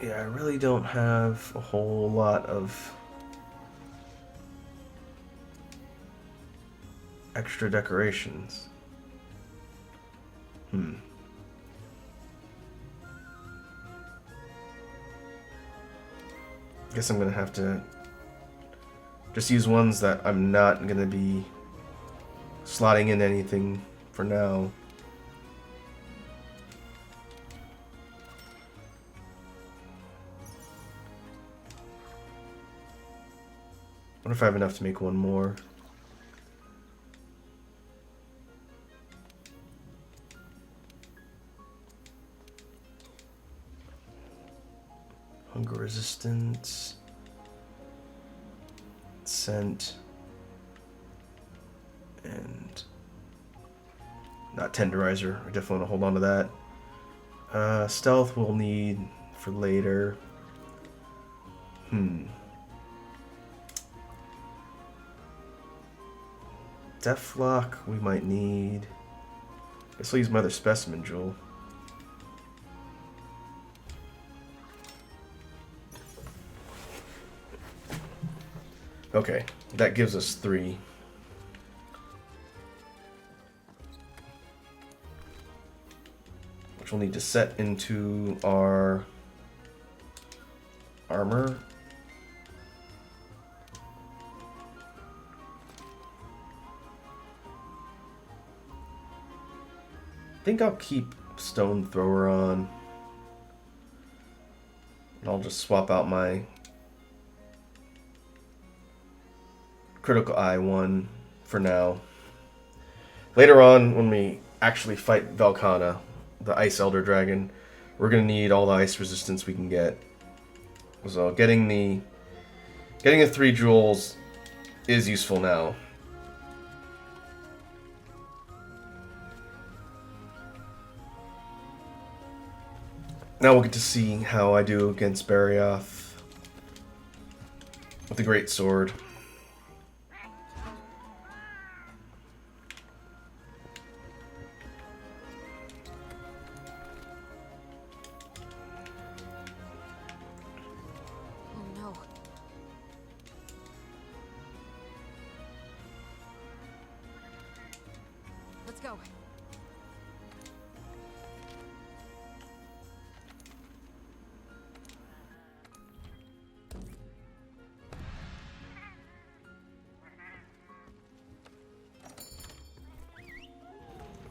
Yeah, I really don't have a whole lot of extra decorations. Guess I'm gonna have to just use ones that I'm not gonna be slotting in anything for now. What if I have enough to make one more? Hunger resistance. Scent. And not tenderizer. I definitely want to hold on to that. Stealth we'll need for later. Deathlock we might need. Guess I'll use my other specimen jewel. Okay, that gives us 3. Which we'll need to set into our armor. I think I'll keep Stone Thrower on. And I'll just swap out my Critical Eye one for now. Later on, when we actually fight Velkhana, the Ice Elder Dragon, we're going to need all the ice resistance we can get. So getting the 3 jewels is useful now. Now we'll get to see how I do against Barioth with the Great Sword.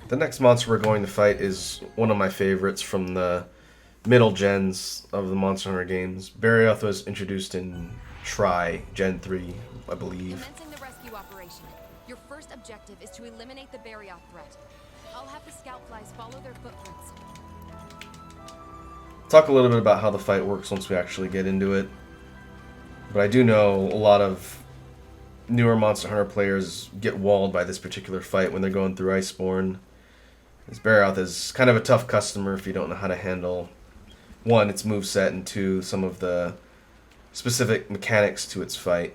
The next monster we're going to fight is one of my favorites from the middle gens of the Monster Hunter games. Barioth was introduced in Gen 3, I believe. Commencing the rescue operation. Your first objective is to eliminate the Barioth threat. I'll have the scout flies follow their footprints. Talk a little bit about how the fight works once we actually get into it. But I do know a lot of newer Monster Hunter players get walled by this particular fight when they're going through Iceborne. This Barioth is kind of a tough customer if you don't know how to handle, 1, its moveset, and 2, some of the specific mechanics to its fight.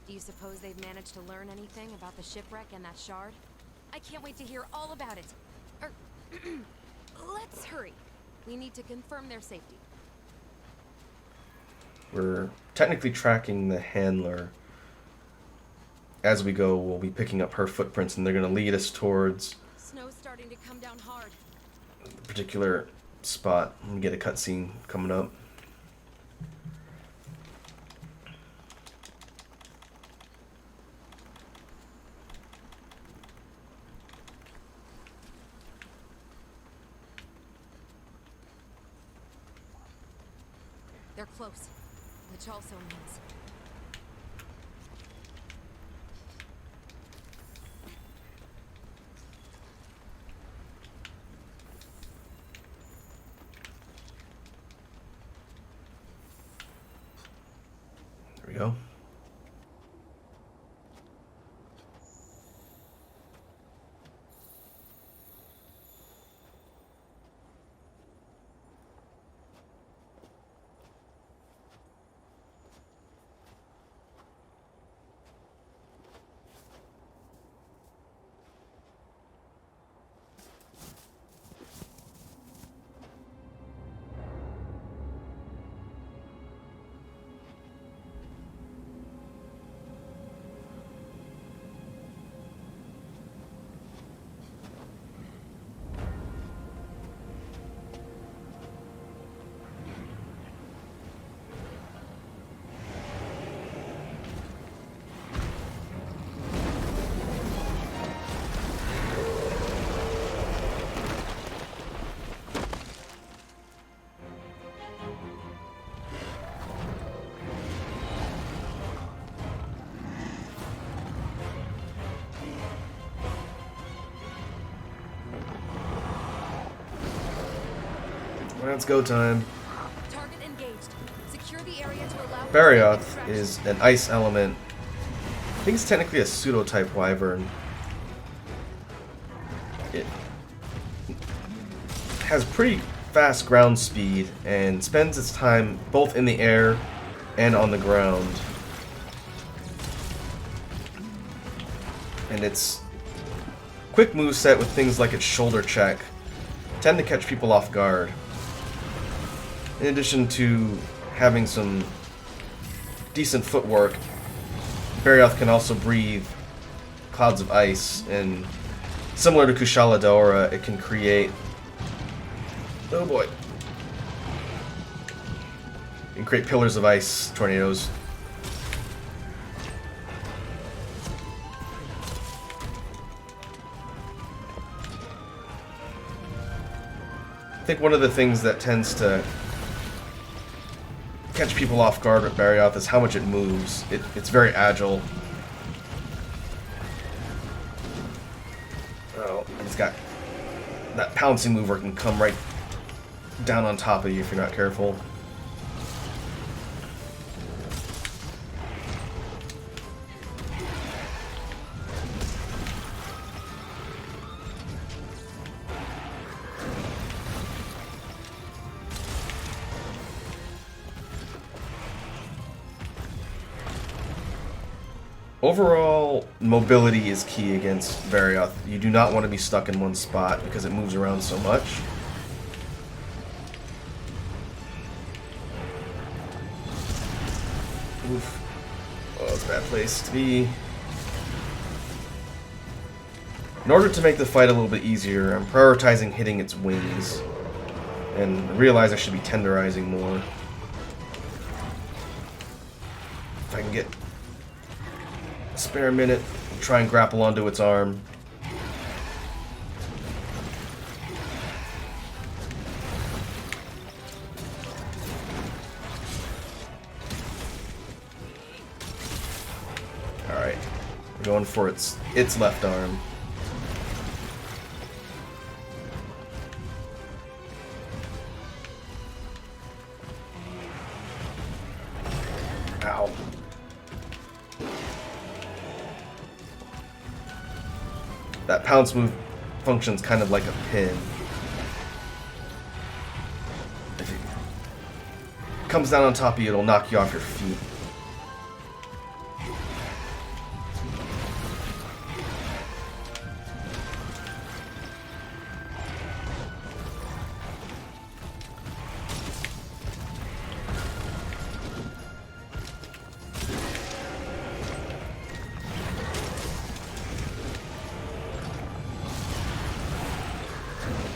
Do you suppose they've managed to learn anything about the shipwreck and that shard? I can't wait to hear all about it. Let's hurry. We need to confirm their safety. We're technically tracking the handler. As we go, we'll be picking up her footprints, and they're going to lead us towards Snow's starting to come down hard. a particular spot. We get a cutscene coming up. They're close, which also means... There we go. It's go time. Target engaged. Secure the area to allow Barioth extraction. is an ice element. I think it's technically a pseudo-type wyvern. It has pretty fast ground speed and spends its time both in the air and on the ground. And its quick moveset with things like its shoulder check tend to catch people off guard. In addition to having some decent footwork, Barioth can also breathe clouds of ice, and similar to Kushala Daora, it can create... Oh boy. It can create pillars of ice tornadoes. I think one of the things that tends to catch people off guard with Barioth is how much it moves. It's very agile. Oh, and it's got that pouncing move where it can come right down on top of you if you're not careful. Overall, mobility is key against Barioth. You do not want to be stuck in one spot because it moves around so much. Oof. Oh, that's a bad place to be. In order to make the fight a little bit easier, I'm prioritizing hitting its wings. And realize I should be tenderizing more. If I can get spare a minute, try and grapple onto its arm. Alright, we're going for its left arm. Ow. That pounce move functions kind of like a pin. If it comes down on top of you, it'll knock you off your feet.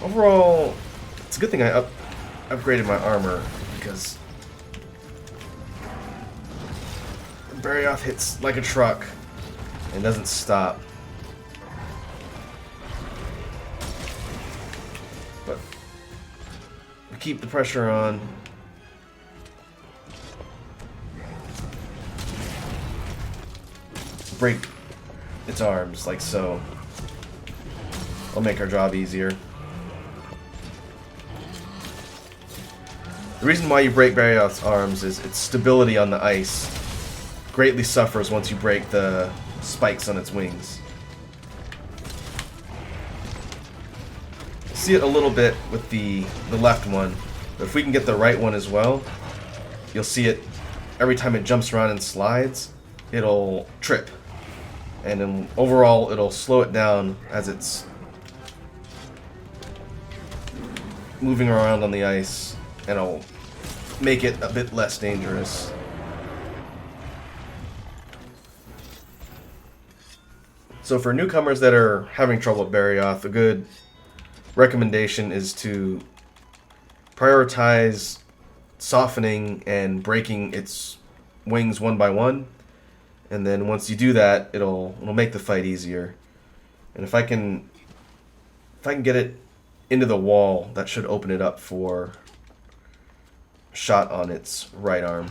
Overall, it's a good thing I upgraded my armor, because Barioth hits like a truck and doesn't stop. But we keep the pressure on. Break its arms, like so. It'll make our job easier. The reason why you break Barioth's arms is its stability on the ice greatly suffers once you break the spikes on its wings. See it a little bit with the left one, but if we can get the right one as well, you'll see it every time it jumps around and slides, it'll trip. And then overall, it'll slow it down as it's moving around on the ice, and it'll make it a bit less dangerous. So for newcomers that are having trouble with Barioth, a good recommendation is to prioritize softening and breaking its wings one by one. And then once you do that, it'll make the fight easier. And if I can get it into the wall, that should open it up for a shot on its right arm.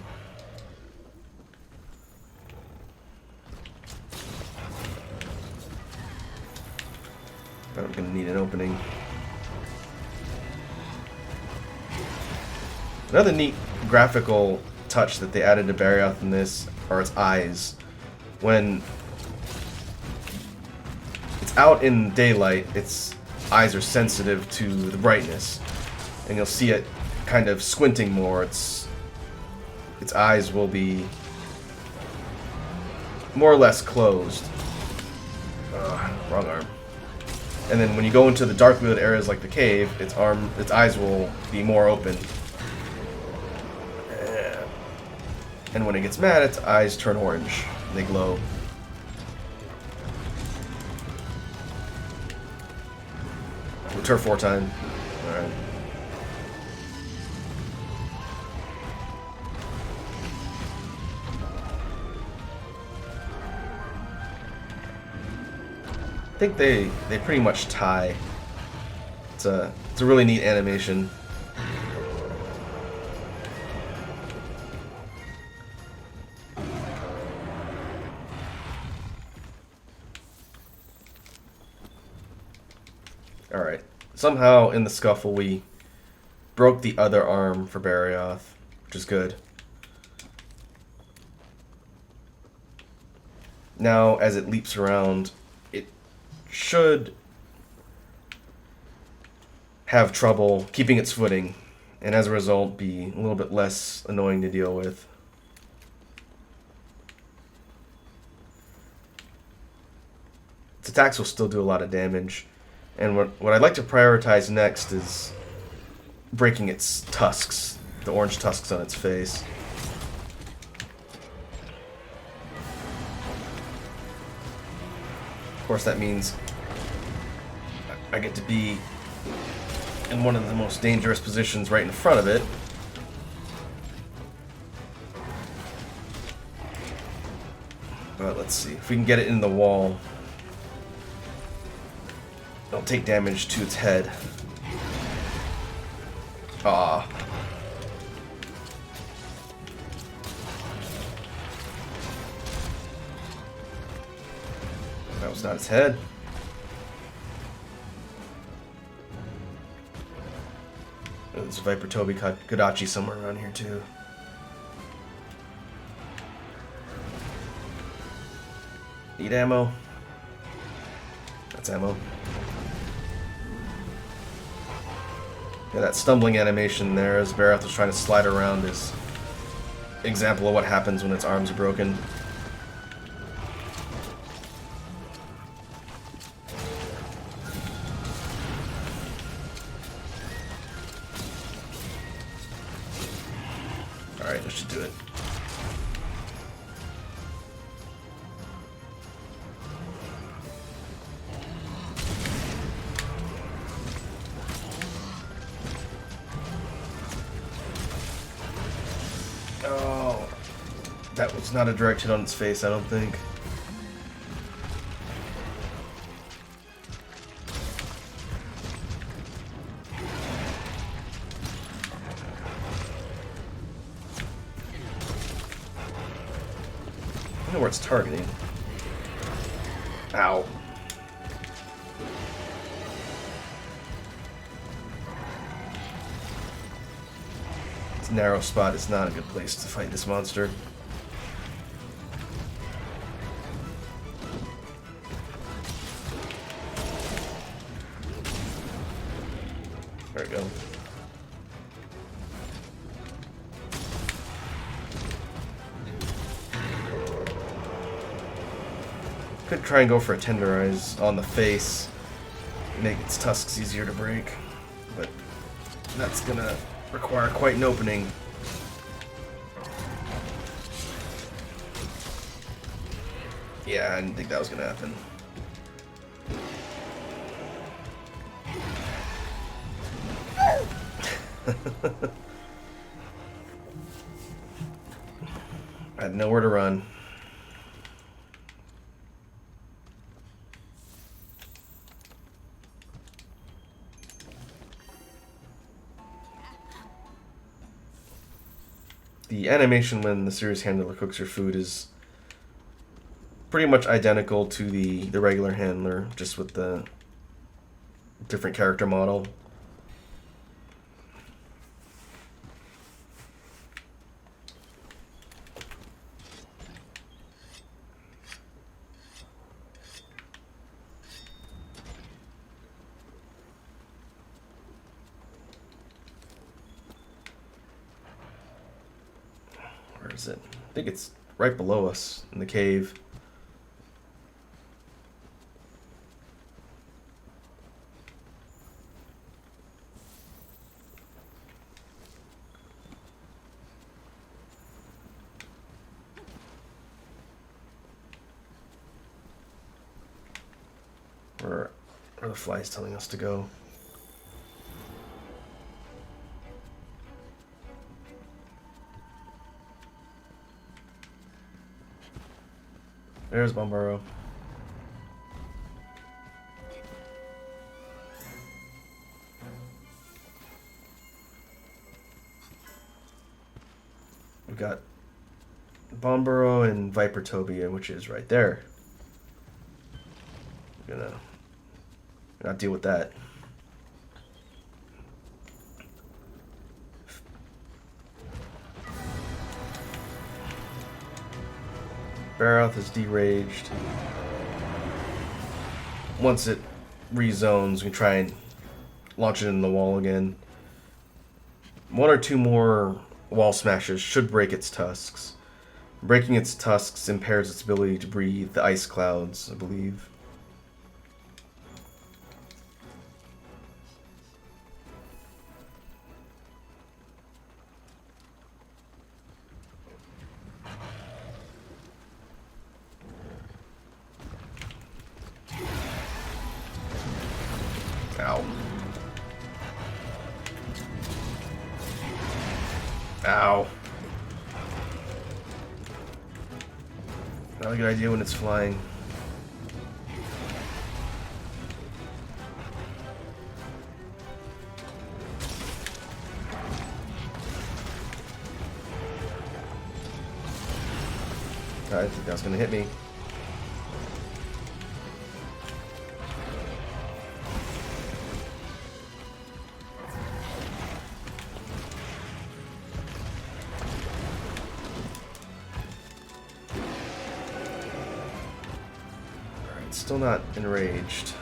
But I'm gonna need an opening. Another neat graphical touch that they added to Barioth in this are its eyes. When it's out in daylight, its eyes are sensitive to the brightness, and you'll see it kind of squinting more. Its eyes will be more or less closed. Wrong arm. And then when you go into the darkly lit areas like the cave, its eyes will be more open. And when it gets mad, its eyes turn orange. They glow. Turf 4 time. Alright. I think they pretty much tie. It's a really neat animation. Alright. Somehow in the scuffle we broke the other arm for Barioth, which is good. Now as it leaps around, it should have trouble keeping its footing, and as a result be a little bit less annoying to deal with. Its attacks will still do a lot of damage, and what I'd like to prioritize next is breaking its tusks, the orange tusks on its face. Of course that means I get to be in one of the most dangerous positions right in front of it. But let's see if we can get it in the wall. It'll take damage to its head. Ah. That was not its head. There's a Viper Toby Kodachi somewhere around here too. Need ammo. That's ammo. Yeah, that stumbling animation there as Barioth was trying to slide around is an example of what happens when its arms are broken. Alright, that should do it. Oh, that was not a direct hit on its face, I don't think. I know where it's targeting. Ow. This narrow spot is not a good place to fight this monster. There we go. Could try and go for a tenderize on the face, make its tusks easier to break, but that's gonna require quite an opening. Yeah, I didn't think that was gonna happen. I had nowhere to run. The animation when the serious handler cooks your food is pretty much identical to the regular handler, just with the different character model. Where is it? I think it's right below us in the cave. Where are the flies telling us to go? There's Bombaro. We've got Bombaro and Vipertopia, which is right there. I'm gonna not deal with that. Barroth is deraged. Once it rezones, we can try and launch it in the wall again. One or two more wall smashes should break its tusks. Breaking its tusks impairs its ability to breathe the ice clouds, I believe. Ow. Ow. Not a good idea when it's flying. I think that's gonna hit me. Still not enraged.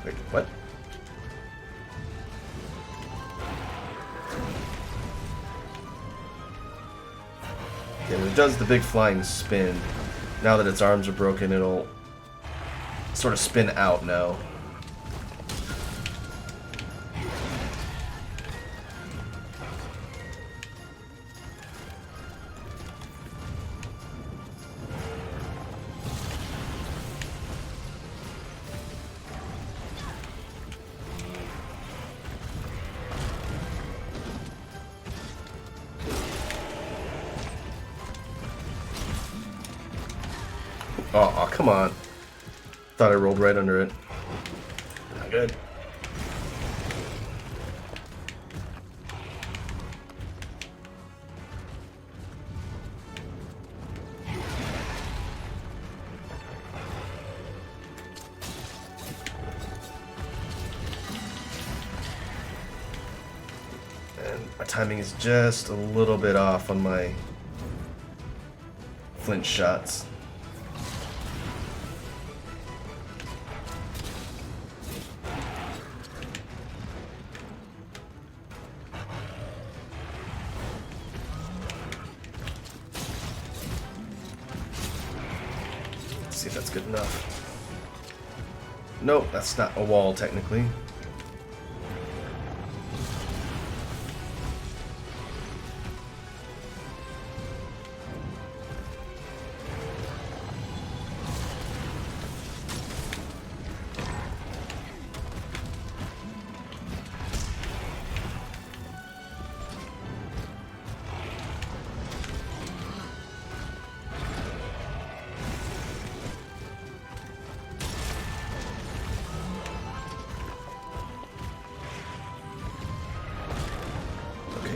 Wait, what? Okay, when it does the big flying spin, now that its arms are broken, it'll sort of spin out now. Oh, come on. Thought I rolled right under it. Not good. And my timing is just a little bit off on my flint shots. See if that's good enough. Nope, that's not a wall technically.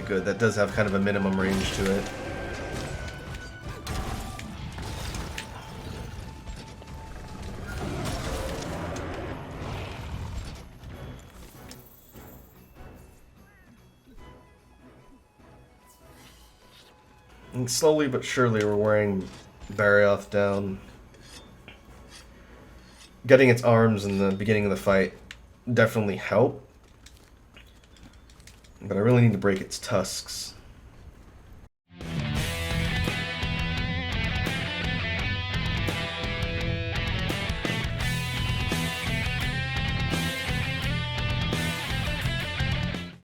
Good. That does have kind of a minimum range to it. And slowly but surely we're wearing Barioth down. Getting its arms in the beginning of the fight definitely helped. But I really need to break its tusks.